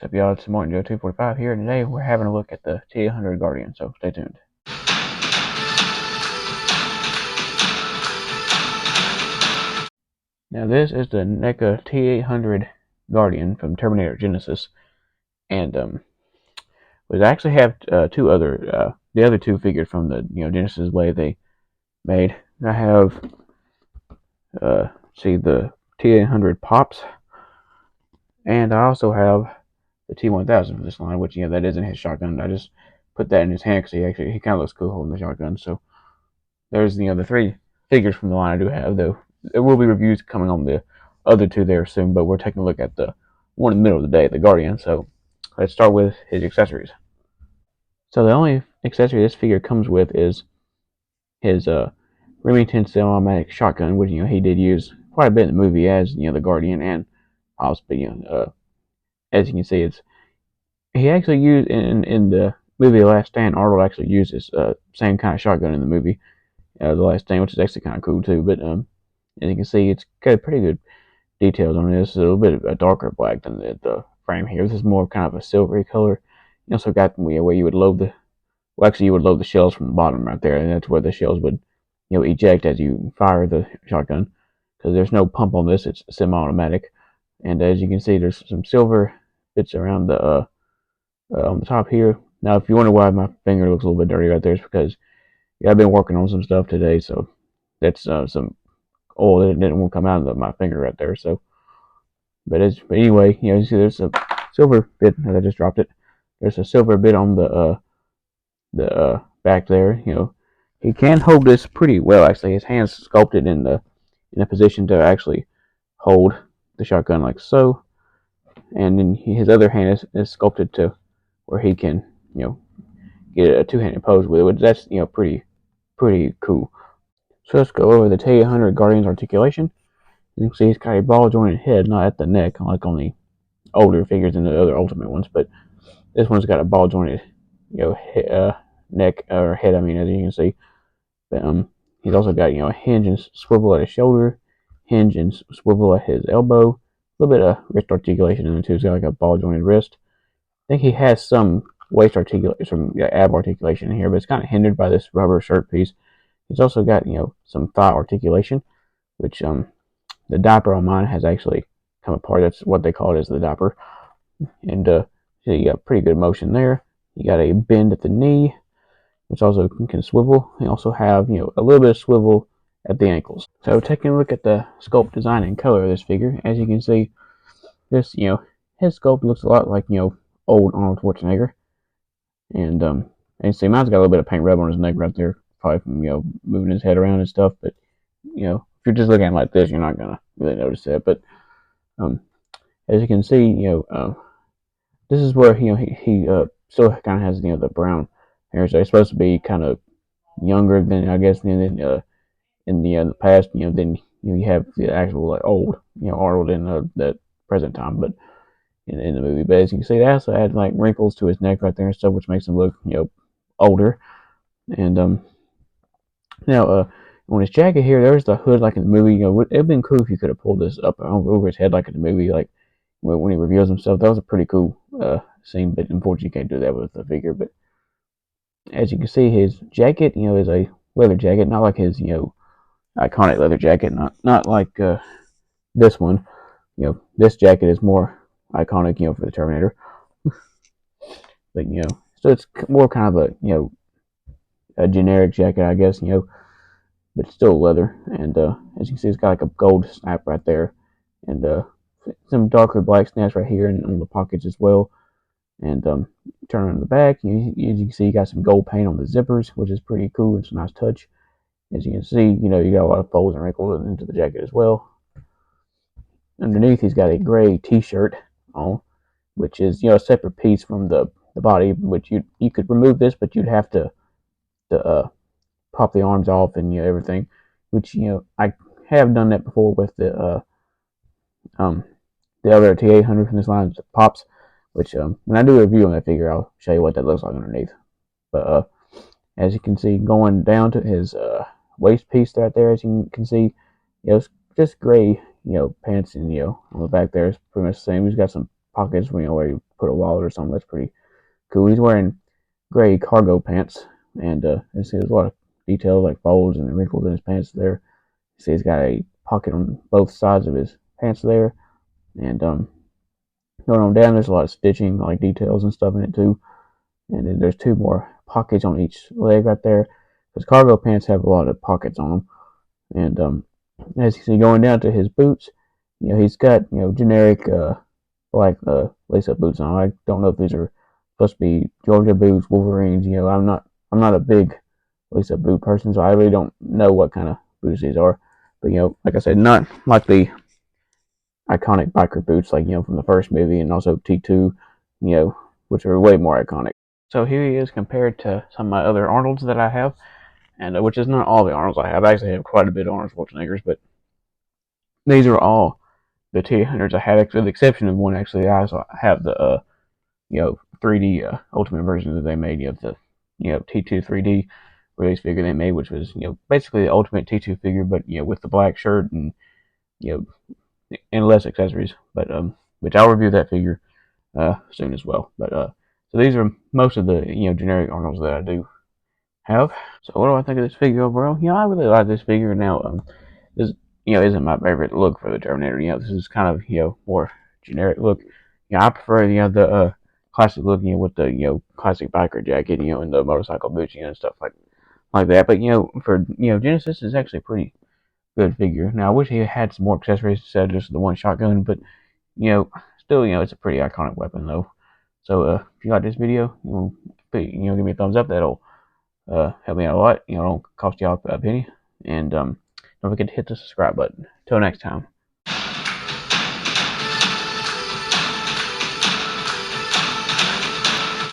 What's up, y'all? It's Martin Joe 245 here, and today we're having a look at the T-800 Guardian, so stay tuned. Now, this is the Neca T-800 Guardian from Terminator Genisys, and we actually have the other two figures from the Genisys wave they made. I have see the T-800 Pops, and I also have the T-1000 from this line, which that isn't his shotgun. I just put that in his hand because he kind of looks cool holding the shotgun. So there's the three figures from the line I do have, though there will be reviews coming on the other two there soon, but we're taking a look at the one in the middle of the day, the Guardian. So let's start with his accessories. So the only accessory this figure comes with is his Remington semi-automatic shotgun, which he did use quite a bit in the movie as the Guardian and possibly as you can see, he actually used in the movie Last Stand. Arnold actually used this same kind of shotgun in the movie The Last Stand, which is actually kind of cool too. But as you can see, it's got pretty good details on this. It's a little bit of a darker black than the frame here. This is more kind of a silvery color. You also got where you would load the you would load the shells from the bottom right there, and that's where the shells would eject as you fire the shotgun, because there's no pump on this. It's semi-automatic, and as you can see, there's some silver bits around the on the top here. Now, if you wonder why my finger looks a little bit dirty right there, it's because I've been working on some stuff today, so that's some oil that didn't want to come out of my finger right there. So, but anyway, you see there's a silver bit. I just dropped it. There's a silver bit on the back there. He can hold this pretty well. Actually, his hands sculpted in a position to actually hold the shotgun like so, and then his other hand is sculpted to where he can get a two-handed pose with it, which that's pretty cool. So let's go over the T-800 Guardian's articulation. You can see he's got a ball-jointed head, not at the neck, like on the older figures and the other Ultimate ones, but this one's got a ball-jointed, neck or head. I mean, as you can see, but he's also got a hinge and swivel at his shoulder, hinge and swivel at his elbow, a little bit of wrist articulation in there too. He's got like a ball-jointed wrist. I think he has some waist articulation, some ab articulation in here, but it's kind of hindered by this rubber shirt piece. He's also got some thigh articulation, which the diaper on mine has actually come apart. That's what they call it, is the diaper. And so you got pretty good motion there. You got a bend at the knee, which also can swivel. You also have a little bit of swivel at the ankles. So taking a look at the sculpt design and color of this figure, as you can see, this his sculpt looks a lot like old Arnold Schwarzenegger. And see, mine's got a little bit of paint rub on his neck right there, probably from moving his head around and stuff. But if you're just looking at it like this, you're not gonna really notice that. But as you can see, this is where he still kind of has the brown hair. So he's supposed to be kind of younger than, I guess, in the past. Then you have the actual like old Arnold in the present time, but in the movie. But as you can see, they also add like wrinkles to his neck right there and stuff, which makes him look older. And now on his jacket here, there's the hood like in the movie. It'd been cool if you could have pulled this up over his head like in the movie, like when he reveals himself. That was a pretty cool scene, but unfortunately you can't do that with the figure. But as you can see, his jacket is a leather jacket, not like his iconic leather jacket, not like this one. This jacket is more iconic for the Terminator. But so it's more kind of a generic jacket, I guess, but it's still leather. And as you can see, it's got like a gold snap right there, and some darker black snaps right here and on the pockets as well. And turn on the back, as you can see, you got some gold paint on the zippers, which is pretty cool. It's a nice touch. As you can see, you got a lot of folds and wrinkles into the jacket as well. Underneath, he's got a gray T-shirt on, which is a separate piece from the body. Which you could remove this, but you'd have to pop the arms off and everything. Which I have done that before with the other T-800 from this line, Pops. Which when I do a review on that figure, I'll show you what that looks like underneath. But as you can see, going down to his waist piece right there, as you can see, it's just gray pants, and on the back there is pretty much the same. He's got some pockets, where you put a wallet or something. That's pretty cool. He's wearing gray cargo pants, and you see there's a lot of details like folds and wrinkles in his pants there. You see he's got a pocket on both sides of his pants there, and going on down, there's a lot of stitching, like details and stuff in it too. And then there's two more pockets on each leg right there, because cargo pants have a lot of pockets on them. And as you see, going down to his boots, he's got generic black lace-up boots on. I don't know if these are supposed to be Georgia boots, Wolverines. I'm not a big lace-up boot person, so I really don't know what kind of boots these are. But like I said, not like the iconic biker boots, like from the first movie, and also T2, which are way more iconic. So here he is compared to some of my other Arnolds that I have, and which is not all the Arnolds I have. I actually have quite a bit of Arnold Schwarzeneggers, but these are all the T-800s I have, with the exception of one. Actually, I also have the 3D Ultimate version that they made. The T2 3D release figure they made, which was basically the Ultimate T2 figure, but with the black shirt and you and less accessories. But which I'll review that figure soon as well. But so these are most of the generic Arnolds that I do have. So what do I think of this figure overall? I really like this figure. Now this isn't my favorite look for the Terminator. This is kind of more generic look. I prefer the classic look, with the classic biker jacket, and the motorcycle boots, and stuff like that. But for Genisys is actually a pretty good figure. Now I wish he had some more accessories instead of just the one shotgun, but still it's a pretty iconic weapon though. So if you like this video, give me a thumbs up. That'll help me out a lot. Don't cost y'all a penny. And don't forget to hit the subscribe button. Till next time.